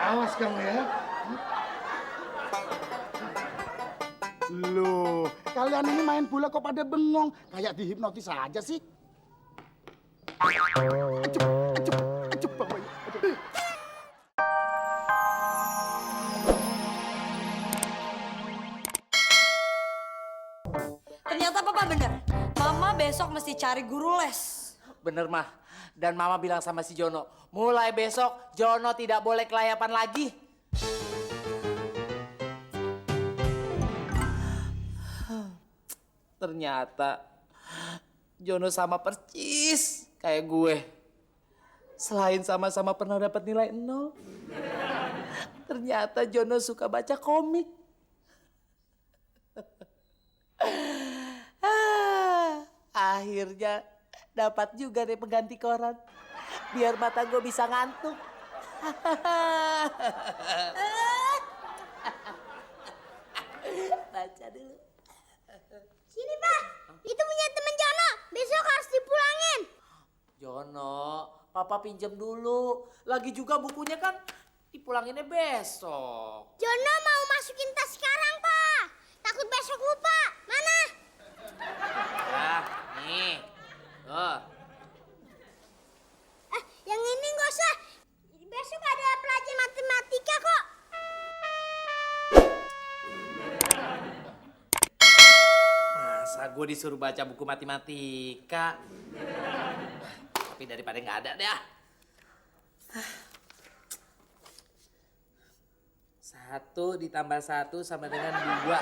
Awas kamu ya. Loh, kalian ini main bola kok pada bengong? Kayak dihipnotis aja sih. Ecep, bapaknya. Ternyata papa bener. Mama besok mesti cari guru les. Bener mah. Dan mama bilang sama si Jono, mulai besok Jono tidak boleh kelayapan lagi. Ternyata Jono sama persis kayak gue. Selain sama-sama pernah dapat nilai 0, ternyata Jono suka baca komik. Akhirnya dapat juga deh pengganti koran. Biar mata gue bisa ngantuk. Baca dulu. Sini Pak, itu punya temen Jono, besok harus dipulangin. Jono, papa pinjam dulu. Lagi juga bukunya kan dipulanginnya besok. Jono mau masukin tas sekarang Pak, takut besok lupa. Mana? Ah, nih. Tuh. Yang ini nggak usah. Besok ada pelajaran matematika kok. Masa gue disuruh baca buku matematika? Tapi daripada nggak ada deh. 1 ditambah 1 sama dengan 2.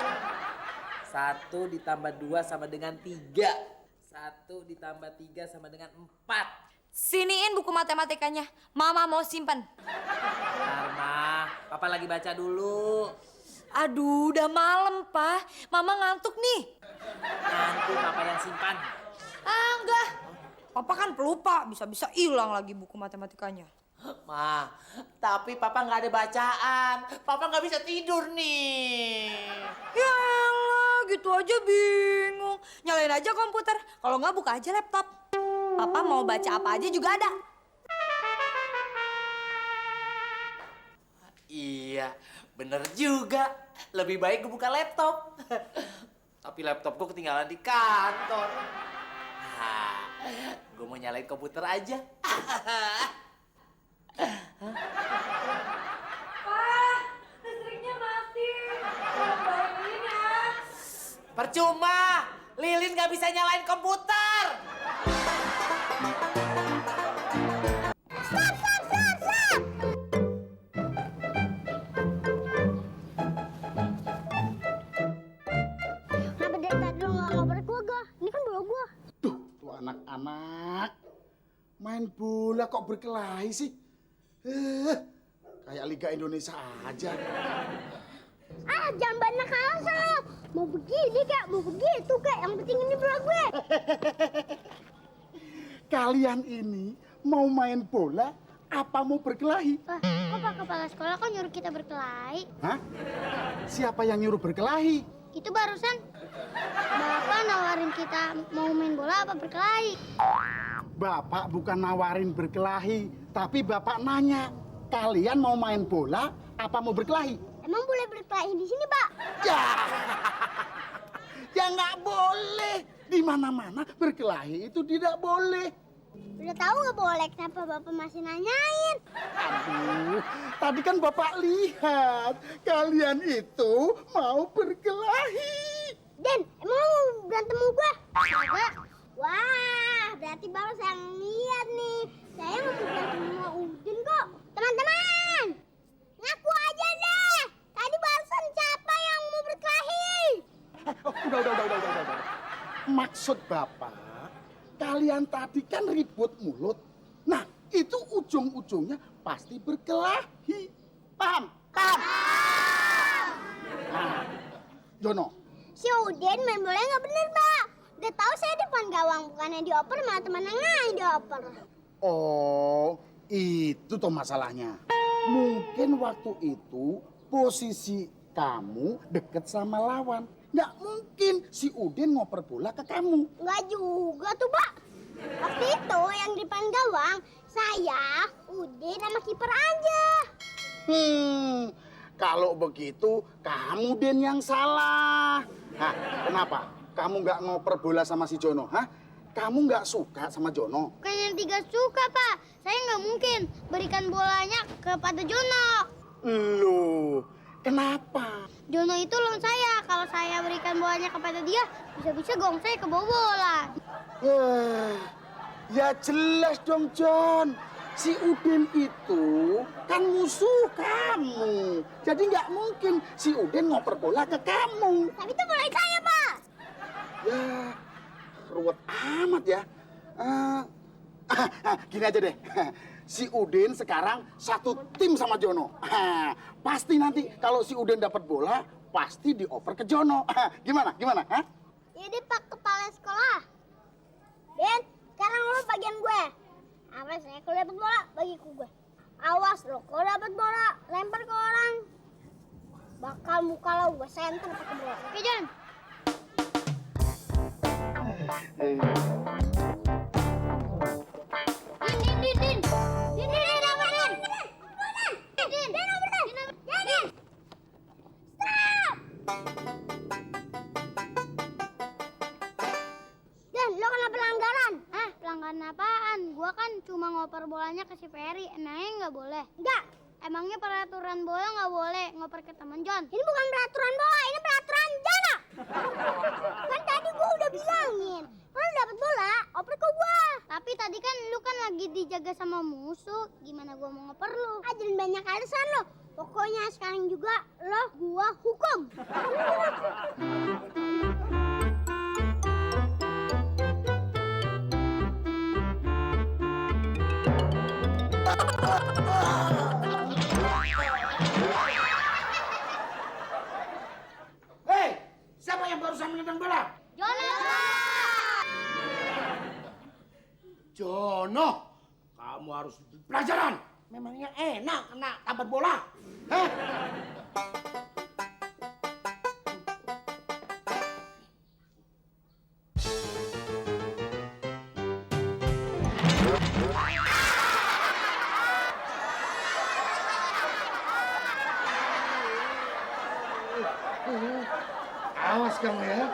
1 ditambah 2 sama dengan 3. 1 ditambah 3 sama dengan 4. Siniin buku matematikanya. Mama mau simpan. Bentar, Ma. Papa lagi baca dulu. Aduh, udah malam, Pak. Mama ngantuk nih. Nanti Papa yang simpan. Ah, enggak. Papa kan pelupa, bisa-bisa hilang lagi buku matematikanya. Ma, tapi Papa nggak ada bacaan. Papa nggak bisa tidur nih. Ya elah, gitu aja bingung. Nyalain aja komputer. Kalau nggak buka aja laptop. Papa mau baca apa aja juga ada. Iya, bener juga. Lebih baik gue buka laptop. Tapi laptop gue ketinggalan di kantor. Nah, gue mau nyalain komputer aja. Pak, listriknya mati. Bayangin ya. Percuma, Lilin gak bisa nyalain komputer. Kenapa dari tadi lo nggak ngobrol gua? Ini kan bola gua. Tuh anak-anak. Main bola kok berkelahi sih? Kayak Liga Indonesia aja. Jangan banyak alasan lo. Mau begini kek, mau begitu kek. Yang penting ini bola gue. Kalian ini mau main bola apa mau berkelahi? Kok Pak Kepala Sekolah kok nyuruh kita berkelahi? Hah? Siapa yang nyuruh berkelahi? Itu barusan Bapak nawarin kita mau main bola apa berkelahi. Bapak bukan nawarin berkelahi, tapi Bapak nanya, kalian mau main bola apa mau berkelahi? Emang boleh berkelahi di sini, Pak? Ya, ya nggak boleh. Di mana-mana berkelahi itu tidak boleh. Udah tahu nggak boleh, kenapa Bapak masih nanyain? Aduh, tadi kan Bapak lihat kalian itu mau berkelahi. Den, emang lu mau berantem sama gua? Enggak. Wah, berarti Bapak sayang lihat nih. Saya nggak mau berantem sama Udin kok. Teman-teman, ngaku aja deh. Tadi barusan siapa yang mau berkelahi? Udah. Maksud Bapak, kalian tadi kan ribut mulut. Nah, itu ujung-ujungnya pasti berkelahi. Paham? Paham? Nah, Jono, Si Udin main bola nggak bener, Pak. Udah tahu saya depan gawang, bukannya dioper malah teman yang lain dioper. oh itu tuh masalahnya. Mungkin waktu itu posisi kamu deket sama lawan. nggak mungkin si Udin ngoper bola ke kamu. Enggak juga tuh, Pak. Waktu itu yang di depan gawang, saya, Udin, sama kiper aja. Kalau begitu kamu Den yang salah. Hah, kenapa? Kamu nggak ngoper bola sama si Jono? Hah? Kamu nggak suka sama Jono? Bukan yang tiga suka, Pak. Saya nggak mungkin berikan bolanya kepada Jono. Loh, kenapa? Jono itu lawan saya. Kalau saya berikan bolanya kepada dia, bisa-bisa gong saya kebobolan. Ya jelas dong, John. Si Udin itu kan musuh kamu. Jadi nggak mungkin si Udin ngoper bola ke kamu. Tapi itu bola saya, Pak. Ya, ruwet amat ya. Gini aja deh. Si Udin sekarang satu tim sama Jono. Pasti nanti kalau si Udin dapat bola, pasti dioper ke Jono. Gimana? Gimana? Hah? Jadi Pak Kepala Sekolah. Den, sekarang lo bagian gue. Awas ya, kalau dapat bola, bagi ke gue. Awas lo, kalau dapat bola, lempar ke orang. Bakal muka lo gue senter pakai bola. Oke, Jon? Din, apa, Din? Din, apa, Din? Stop! Dan lo kena pelanggaran. Pelanggaran apaan? Gua kan cuma ngoper bolanya ke si Ferry. Emangnya nggak boleh? Enggak. Emangnya peraturan bola nggak boleh ngoper ke teman John? Ini bukan peraturan bola, ini peraturan Jana. Kan tadi gua udah bilangin. Kalau dapat bola, oper ke gua. Tapi tadi kan lu kan lagi dijaga sama musuh. Gimana gua mau ngoper lu? Jangan banyak alasan lo. Pokoknya sekarang juga lo gua hukum. Hei, siapa yang barusan menendang bola? Jono! Jono, kamu harus pelajaran. Memangnya enak kena tampar bola? Hah? Awas kamu ya.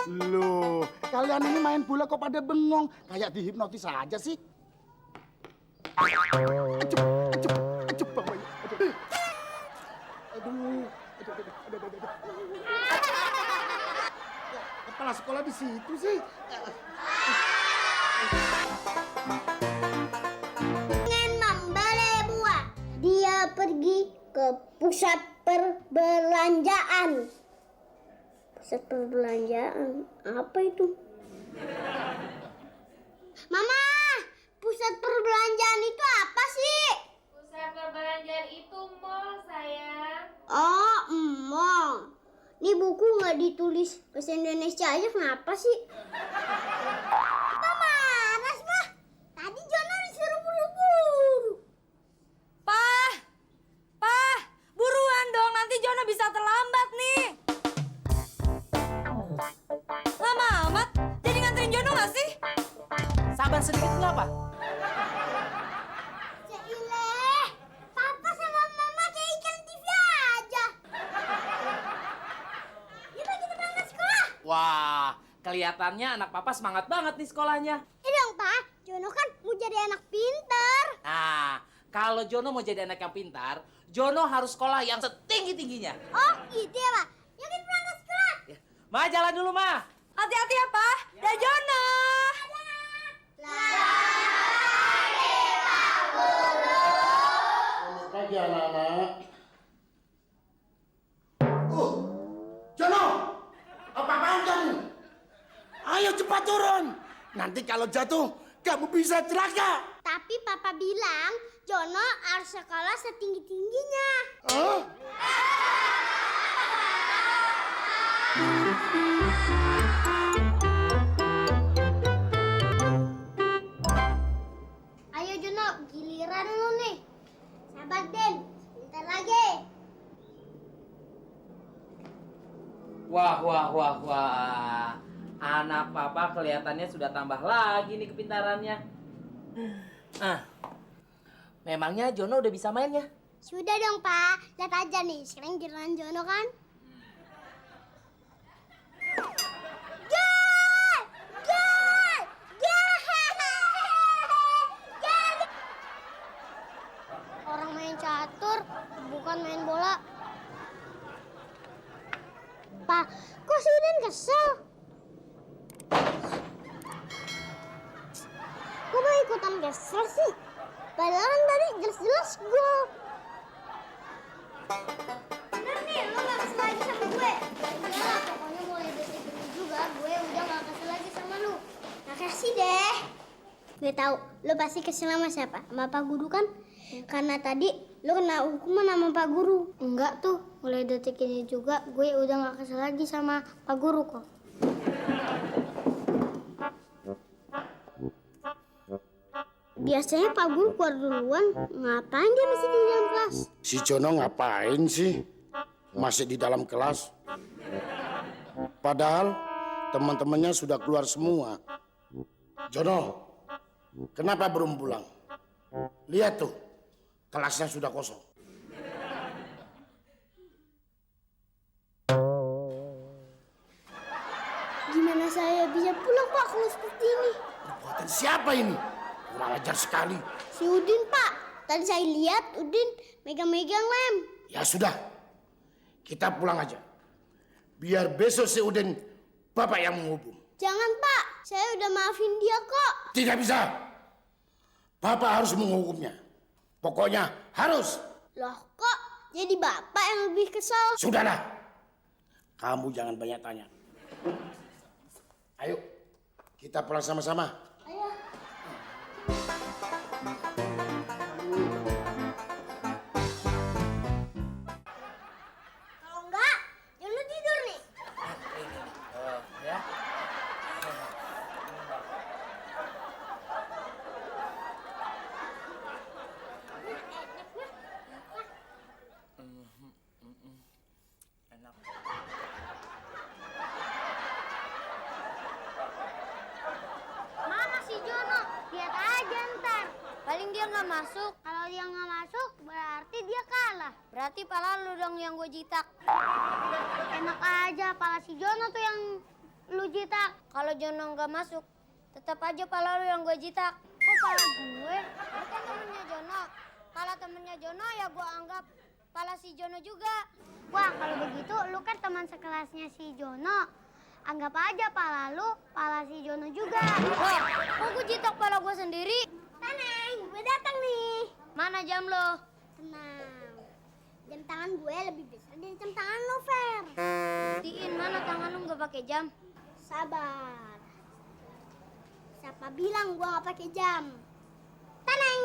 Loh, kalian ini main bola kok pada bengong? Kayak dihipnotis aja sih. Acup, Bang Bayu. Aduh. Kepala sekolah di situ sih. Ingin membeli buah. Dia pergi ke pusat perbelanjaan. Pusat perbelanjaan? Apa itu? Mama, pusat perbelanjaan itu apa sih? Pusat perbelanjaan itu mall, sayang. Oh, mall. Ini buku nggak ditulis bahasa Indonesia aja, kenapa sih? Mama, Rasma, tadi Jono disuruh buru-buru. Pah, buruan dong, nanti Jono bisa terlambat nih. Lama amat, jadi nganterin Jono nggak sih? Sabar sedikit nggak, Pak? Ceile, Papa sama Mama kayak ikan TV aja. Yuk kita berangkat sekolah. Wah, kelihatannya anak papa semangat banget nih sekolahnya. Ini dong, Pak. Jono kan mau jadi anak pintar. Nah, kalau Jono mau jadi anak yang pintar, Jono harus sekolah yang setinggi-tingginya. Oh, gitu ya, Pak. Yuk kita berangkat sekolah. Ya. Ma, jalan dulu, Ma. Hati-hati ya, Pak. Dah Jono. Selamat pagi anak-anak. Jono, apa-apaan kamu? Ayo cepat turun. Nanti kalau jatuh, kamu bisa celaka. Tapi Papa bilang Jono harus sekolah setinggi-tingginya. Hah? Ayo Jono, giliran lu nih. Sabar Den, sebentar lagi. Wah, wah, wah, wah. Anak papa kelihatannya sudah tambah lagi nih kepintarannya. Memangnya Jono udah bisa main ya? Sudah dong, Pak. Lihat aja nih, sekarang giliran Jono kan. Gol! Gol! Gol! Gol! Orang main catur, bukan main bola. Pak, kok si Udin kesel? Kok mau ikutan kesel sih? Padahal kan tadi jelas-jelas gol. Bener nih, lo gak kesel lagi sama gue? Enggak, pokoknya mulai detik ini juga gue udah gak kesel lagi sama lu. Makasih deh. Gue tahu, lo pasti kesel sama siapa? Sama Pak Guru kan? Karena tadi lo kena hukuman sama Pak Guru. Enggak tuh, mulai detik ini juga gue udah gak kesel lagi sama Pak Guru kok. Biasanya Pak Guru keluar duluan, ngapain dia masih di dalam kelas? Si Jono ngapain sih masih di dalam kelas? Padahal teman-temannya sudah keluar semua. Jono, kenapa belum pulang? Lihat tuh, kelasnya sudah kosong. Gimana saya bisa pulang Pak kalau seperti ini? Perbuatan siapa ini? Kurang ajar sekali. Si Udin Pak, tadi saya lihat Udin megang-megang lem. Ya sudah, kita pulang aja. Biar besok si Udin bapak yang menghukum. Jangan Pak, saya udah maafin dia kok. Tidak bisa. Bapak harus menghukumnya. Pokoknya harus. Loh kok jadi Bapak yang lebih kesal? Sudahlah. Kamu jangan banyak tanya. Ayo, kita pulang sama-sama. Ayo. Kalau enggak, Jono tidur nih. Ya. Enak. Mana si Jono? Lihat aja ntar. Paling dia nggak masuk. Kalau dia nggak masuk, berarti dia kalah. Berarti pala lu dong yang gue jitak. Enak aja, pala si Jono tuh yang lu jitak. Kalau Jono nggak masuk, tetap aja pala lu yang gue jitak. Kok pala gue? Lu kan temennya Jono. Pala temennya Jono ya gue anggap pala si Jono juga. Wah, kalau begitu lu kan teman sekelasnya si Jono. Anggap aja pala lu, pala si Jono juga. Wah, kok gue jitak pala gue sendiri? Tenang, gue datang nih. Mana jam lo? Tenang. Jam tangan gue lebih besar dari jam tangan lo, Fer. Buktiin mana tangan lu nggak pakai jam? Sabar. Siapa bilang gue nggak pakai jam? Tenang.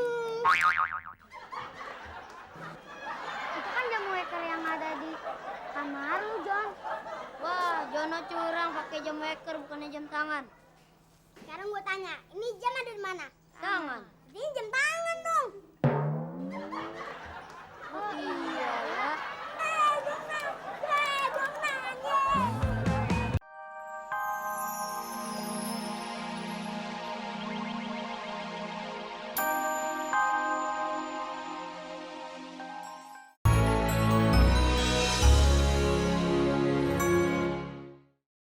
Itu kan jam waker yang ada di kamar lu, John. Wah, Jono curang pakai jam waker bukannya jam tangan. Sekarang gue tanya, ini jam ada di mana? Tangan. Ini jam tangan dong. Oh iya, ya.